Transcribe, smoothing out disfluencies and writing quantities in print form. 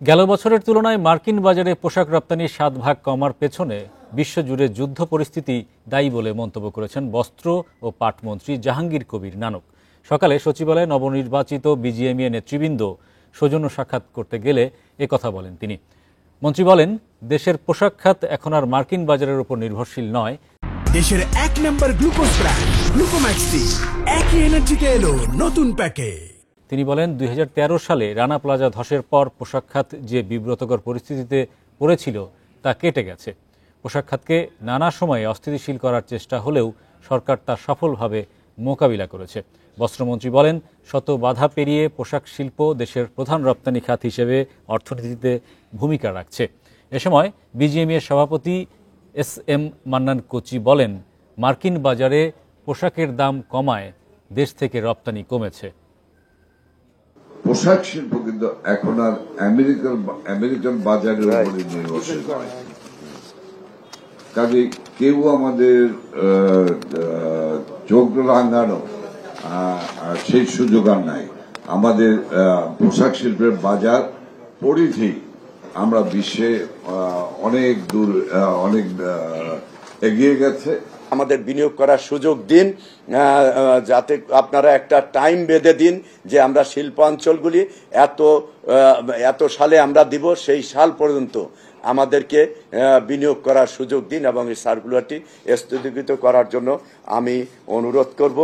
গেল বছরের তুলনায় মার্কিন বাজারে পোশাক রপ্তানি 7 ভাগ কমার পেছনে বিশ্বজুড়ে যুদ্ধ পরিস্থিতি দায়ী বলে মন্তব্য করেছেন বস্ত্র ও পাট মন্ত্রী জাহাঙ্গীর কবির নানক। সকালে সচিবালয়ে নবনির্বাচিত বিজিএমইএ নেতৃবৃন্দ সৌজন্য সাক্ষাৎ করতে গেলে একথা বলেন তিনি। মন্ত্রী বলেন, দেশের পোশাক খাত এখন আর মার্কিন বাজারের উপর নির্ভরশীল নয়। দেশের 1 নম্বর গ্লুকোজ ব্র্যান্ড গ্লুকোম্যাক্সি একই এনার্জিতে এলো নতুন প্যাকে। তিনি বলেন, 2013 সালে রানা প্লাজা ধসের পর পোশাক খাত যে বিব্রতকর পরিস্থিতিতে পড়েছিল তা কেটে গেছে। পোশাক খাতকে নানা সময়ে অস্থিতিশীল করার চেষ্টা হলেও সরকার তা সফলভাবে মোকাবিলা করেছে। বস্ত্রমন্ত্রী বলেন, শত বাধা পেরিয়ে পোশাক শিল্প দেশের প্রধান রপ্তানি খাত হিসেবে অর্থনীতিতে ভূমিকা রাখছে। এ সময় বিজিএমইএর সভাপতি SM মান্নান কোচি বলেন, মার্কিন বাজারে পোশাকের দাম কমায় দেশ থেকে রপ্তানি কমেছে। পোশাক শিল্প কিন্তু এখন আর আমেরিকান বাজারের উপরে নির্ভরশীল নয়। কাজে কেউ আমাদের চোখ রাঙানো সেই সুযোগ আর নাই। আমাদের পোশাক শিল্পের বাজার পরিধি আমরা বিশ্বে অনেক দূর অনেক এগিয়ে গেছে। আমাদের বিনিয়োগ করার সুযোগ দিন, যাতে আপনারা একটা টাইম বেঁধে দিন যে আমরা শিল্পাঞ্চলগুলি এত সালে আমরা দিব, সেই সাল পর্যন্ত আমাদেরকে বিনিয়োগ করার সুযোগ দিন এবং এই সার্কুলারটি স্থগিত করার জন্য আমি অনুরোধ করব।